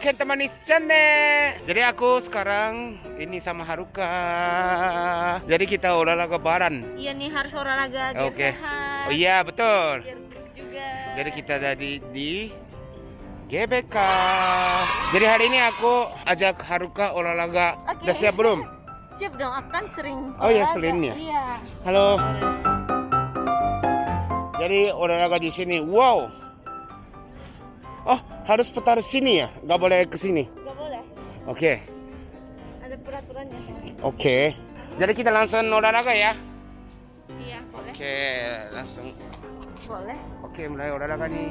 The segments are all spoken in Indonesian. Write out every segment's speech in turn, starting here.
Kenta Manis Channel. Jadi aku sekarang ini sama Haruka. Jadi kita olahraga bareng. Iya nih, harus olahraga biar Oke. sehat. Oh iya betul. Biar kurus juga. Jadi kita di GBK. Jadi hari ini aku ajak Haruka olahraga. Oke. Udah siap belum? Siap dong, akan sering Oh iya, olahraga. selain ya? Iya. Halo. Jadi olahraga di sini. Wow. Oh, harus putar sini ya? Nggak boleh ke sini. Gak boleh. Oke. Ada peraturannya. Oke. Jadi kita langsung olahraga ya? Iya, boleh. Oke, langsung. Boleh. Oke, mulai olahraga nih.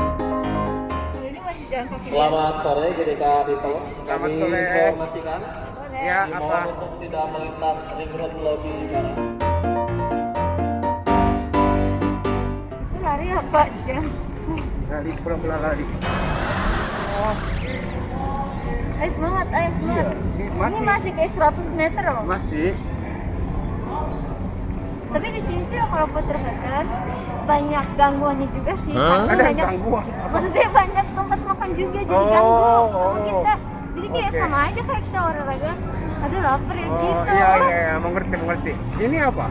Ini masih jalan kaki. Selamat sore GDK People. Selamat Kami sore. informasikan Boleh. Ya, dimohon apa? untuk tidak melintas ring road lobby barat. Itu lari apa aja? Lari, pura-pura lari. Oh, Ayo semangat, ayo semangat. Iya, Ini masih kayak 100 meter loh. masih. Tapi di sini tuh kalau perhatian banyak gangguannya juga sih. Hah? Karena Ada banyak, gangguan? maksudnya banyak tempat makan juga jadi Oh, ganggu oh. sama kita. Jadi kayak Oke. sama aja kayak kita olahraga. Aduh lapar ya Oh, gitu. iya, iya, mengerti. Ini apa?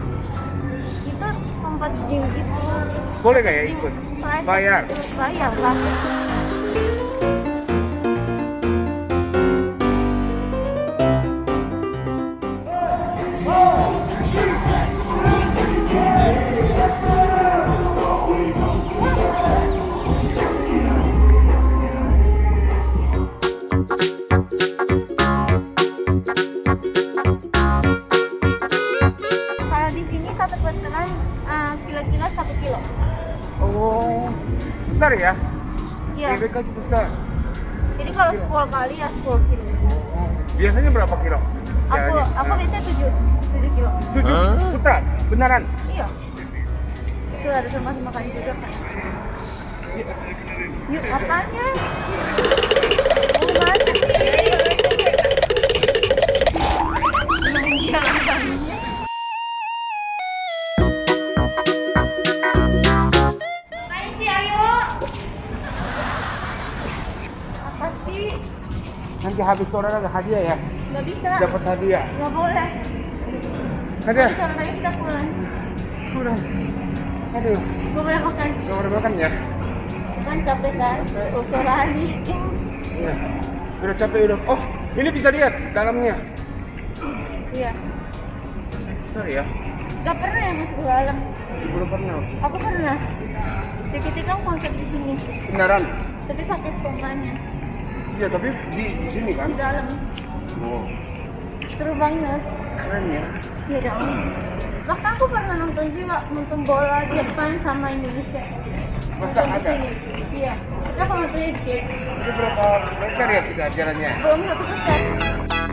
Itu tempat gym gitu. Boleh gak ya ikut? Private. Bayar? Bayar lah. Kalau di sini satu putaran kilo-kilo 1 kilo. Oh, besar ya? Iya. GBK besar. Jadi kalau 10 kali ya 10 kilo. Biasanya berapa kilo? Aku biasanya 7 kilo. 7 putar, beneran? Iya. Itu ada sama makan juga kan. Yuk, apanya? Oh, macet sih. Jangan. Main sih, ayo. Apa sih? Nanti habis olahraga hadiah ya? Nggak bisa. Dapat hadiah. Nggak boleh. Hadiah? Bisa orangnya kita pulang. Kurang. Aduh, Nggak boleh makan. gak boleh makan ya? Kan capek kan? Olahraga. Iya. Udah capek udah. Oh, ini bisa lihat dalamnya. Iya. Besar ya? Gak pernah ya masuk ke dalam. Belum pernah. Aku pernah. Sedikit kan konsep di sini. Beneran? Tapi sakit setengahnya Iya, tapi di sini kan? di dalam. Oh, Seru banget. keren ya. Iya dong. Bahkan aku pernah nonton juga nonton bola Jepang sama Indonesia. Masa Nonton di ada? sini. Iya. Kita kalau nontonnya di sini. Ini berapa meter ya kita jalannya? Belum 1%.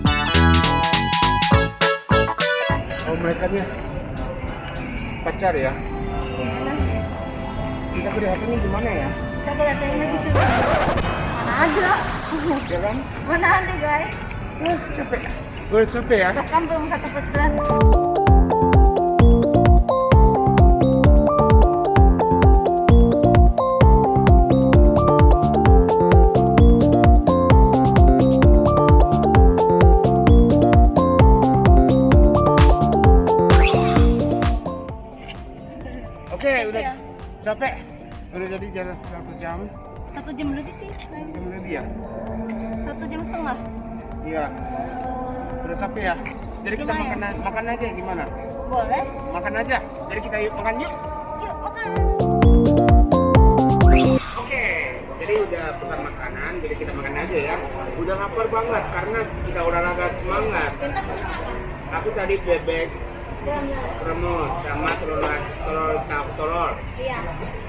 Oh, mereka nya pacar ya? Gimana? Kita kelihatannya gimana ya? Kita kelihatannya lagi syuting. Mana ada? Jalan? Mana ada guys? Capek. Udah capek ya? Bahkan belum 1%. Oke, udah ya? capek. Udah jadi jalan 1 jam. 1 jam lebih sih. 1 jam lebih ya? 1 jam setengah. Iya. Udah capek ya? Jadi kita Lumayan. makan aja gimana? Boleh? Makan aja. Jadi kita yuk makan yuk. Yuk makan. Oke, jadi udah pesan makanan, jadi kita makan aja ya. Udah lapar banget karena kita olahraga semangat. Kita kesini apa? Aku tadi bebek Jalan-jalan. remus sama telur Iya.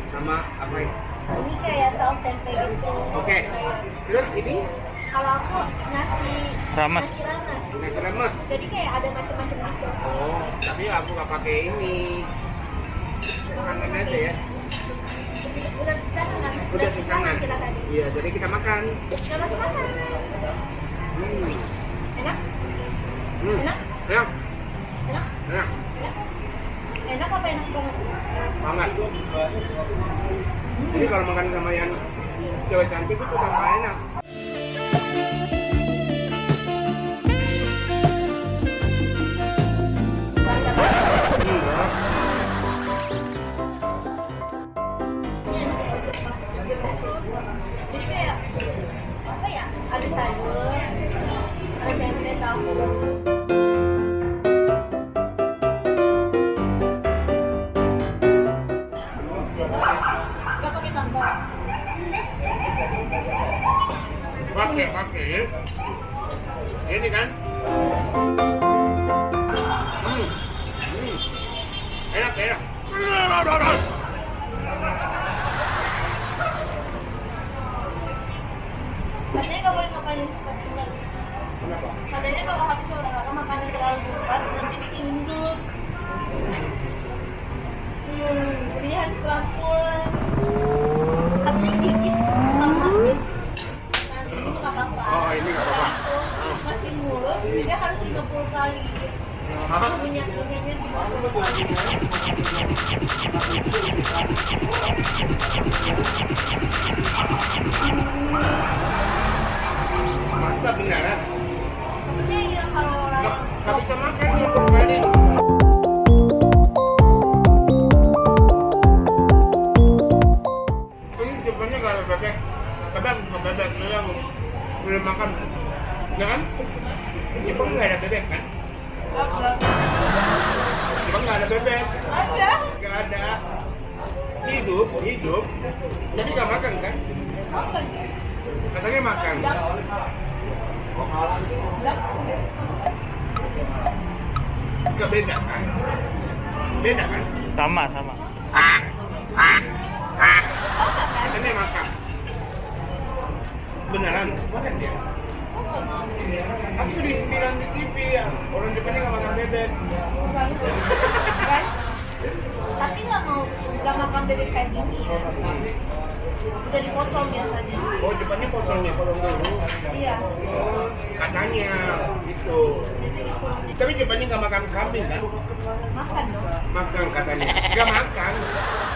sama apa ini? Ini kayak tahu tempe gitu. Oke. Terus ini Kalau aku nasi Rames. Nasi rames. nasi remes. Jadi kayak ada macam-macam gitu. Oh, tapi aku nggak pakai ini. Makan aja ya. Udah sisakan kan? Udah sisakan. kita tadi. Iya, jadi kita makan. Kita masih makan. Enak? Hmm. Enak? Enak. Enak? Enak. Enak? Enak apa enak banget? Banget. Jadi kalau makan sama yang cewek cantik itu sama enak. Rasa banget. Enggak. Ini enak juga suka. Seger gitu. Jadi kayak apa ya? Ada sayur, ada tempe tahu. Gak pakai tambah. Pakai. Ini kan? Enak. Katanya nggak boleh makan yang cepat-cepat. Kenapa? Katanya kalau habis olahraga makan yang terlalu cepat nanti bikin gendut. Jadi harus pelan-pelan. Katanya gigit masukin. Nanti itu nggak apa-apa. Oh, ini nggak apa-apa. Itu masukin mulut, dia harus 50 kali gigit. Minyak-minyaknya 50 kali. Masa beneran? Katanya iya kalau orang Nggak bisa makan ya kembali. Ini depannya nggak ada bebek. Bebek. Saya boleh makan. Ya kan? Jepang nggak ada bebek kan? Jepang nggak ada bebek. ada. Nggak ada. Hidup. Jadi nggak makan kan? Makan. Katanya makan. Nggak beda kan? Beda kan? Sama. Katanya makan. Beneran? Makan dia? Aku sudah bilang di TV ya, orang Jepangnya nggak makan bebek. Kan? Tapi nggak makan bebek kayak gini. Udah dipotong biasanya. Oh, Jepangnya potong dulu. Iya. Katanya gitu. Biasanya dipotong. Tapi Jepangnya nggak makan kambing kan? Makan dong. Makan katanya. Nggak makan.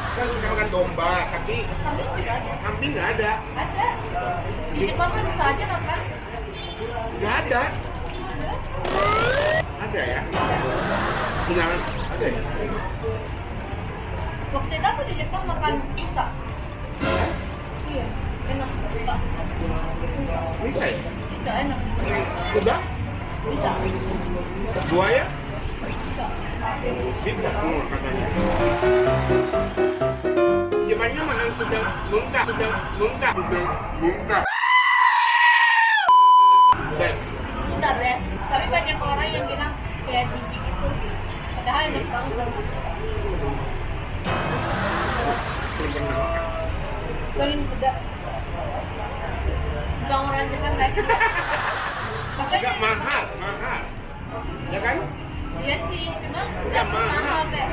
Kan kita makan domba, tapi Kambing juga ada. kambing nggak ada. Ada. Di Jepang kan bisa aja makan. Nggak ada. Ada ya? Beneran ada ya? Waktu itu aku di Jepang makan pizza. Iya. Enak. Suka. Bisa ya? Pizza enak. Udah? Bisa. Buaya? Bisa. Bisa semua katanya. Jepangnya makan sudah muntah. Best. Sudah best. Tapi banyak orang yang bilang kayak jijik itu. Padahal enak banget. Paling muda. Bang orang Jepang guys. Enggak mahal. Ya kan? Iya sih, cuma Nggak nggak semahal mahal. kayak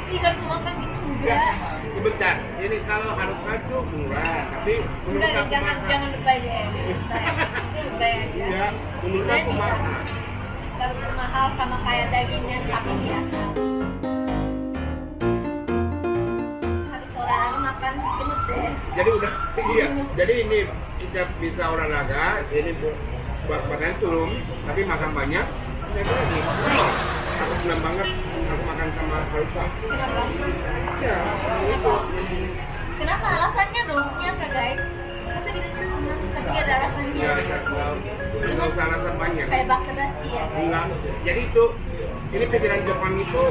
ikan semua kan gitu Enggak. enggak. Bentar. Ini kalau Haruka tuh murah, tapi menurut Enggak, aku jangan mahal. lebay deh. Itu lebay aja. Ya, menurut Sebenarnya aku bisa. mahal. Kalau mahal sama kayak dagingnya sapi biasa. Habis olahraga makan gendut deh. Jadi udah iya. Jadi ini kita bisa olahraga, ini buat badan turun, tapi makan banyak. Jadi lagi. Aku senang banget aku makan sama Haruka. Kenapa? Ya, itu. Kenapa? Alasannya dong, iya nggak guys? Masa bilangnya senang, tapi nggak ada alasannya. Ya, nggak usah alasan banyak. Kayak basa-basi ya guys. Enggak. Jadi itu, ini pikiran Jepang itu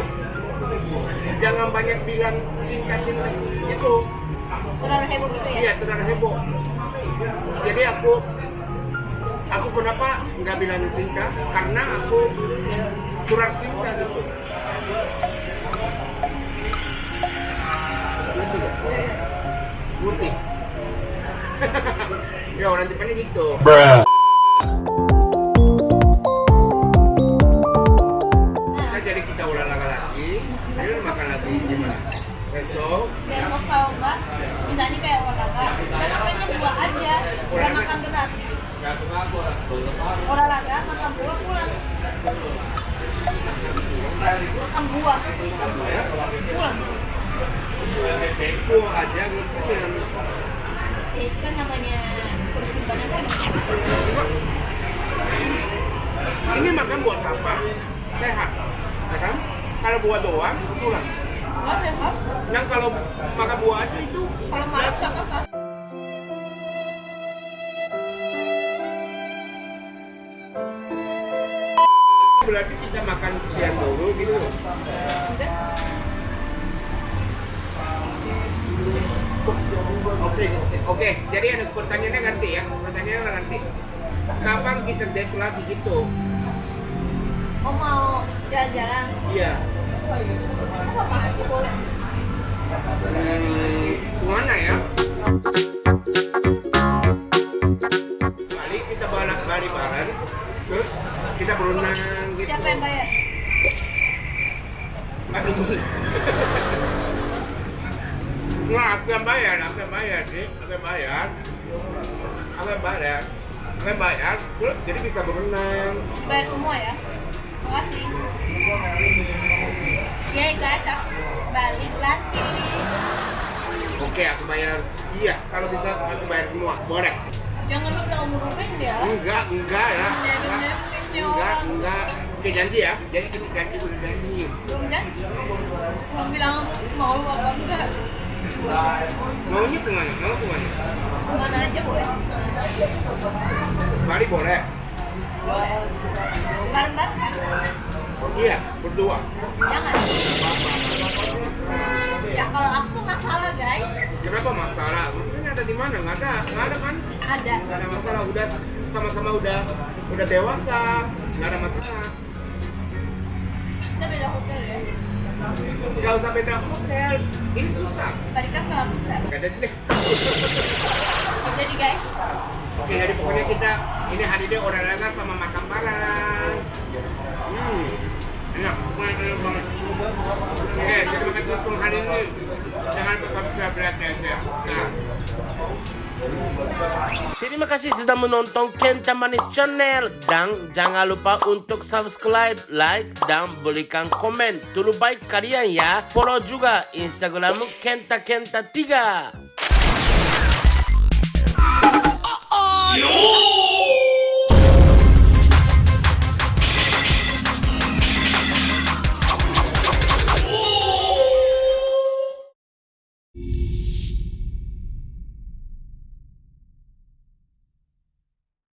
jangan banyak bilang cinta itu. Terlalu heboh gitu ya? Iya, terlalu heboh. Jadi aku kenapa nggak bilang cinta? Karena aku kurang cinta gitu. Gitu ya? Putih. Ya orang Jepangnya gitu. Nah, jadi kita olahraga lagi, ayo makan lagi gimana? Besok Besok kalau enggak, misalnya kayak olahraga, kita makannya buah aja, udah makan berat. Olahraga, makan buah pulang. Makan buah. Pulang. Buah aja gitu dengan Itu kan namanya persimpangan kan. ini makan buat apa? Sehat, ya kan? Kalau buah doang, kurang. Nggak sehat. Yang kalau makan buah aja itu Kalau malam nggak apa-apa. berarti kita makan siang dulu gitu. Enggak sih. Oke. Jadi ada pertanyaannya ganti ya. Pertanyaannya ganti. Kapan kita date lagi gitu? Oh mau jalan-jalan? Iya. Apa apa boleh? Kemana ya? Bali kita Bali bareng. Terus kita berenang gitu. Siapa yang bayar? Aduh. Nggak, aku yang bayar sih, aku yang bayar, terus jadi bisa berenang. Bayar semua ya? Makasih. Ya itu aja. Balik lagi. Oke, aku bayar. Iya, kalau bisa aku bayar semua, boleh. Jangan lupa umur-umurin ya. Enggak ya. Nyepin Enggak. Oke, janji ya. Jadi kita janji. Belum janji. Belum bilang mau apa enggak. Maunya kemana? Mana aja boleh. Bali boleh. Bareng-bareng. Iya, berdua. Jangan. Ya kalau aku masalah guys. Kenapa masalah? Masalahnya ada di mana? Nggak ada kan? Ada. Nggak ada masalah. Udah sama-sama udah dewasa. Nggak ada masalah. Kita beda hotel ya. Nggak usah beda hotel. Ini susah. Tadi kan nggak bisa. Nggak jadi deh. Jadi guys. Oke, jadi pokoknya kita ini hari ini olahraga sama makan bareng. Enak banget. Oke, jadi makan tutung hari ini. Jangan lupa subscribe ya. Nah. Terima kasih sudah menonton Kenta Manis Channel. Dan jangan lupa untuk subscribe, like, dan berikan komen. Terbaik kalian ya. Follow juga Instagram Kenta 3.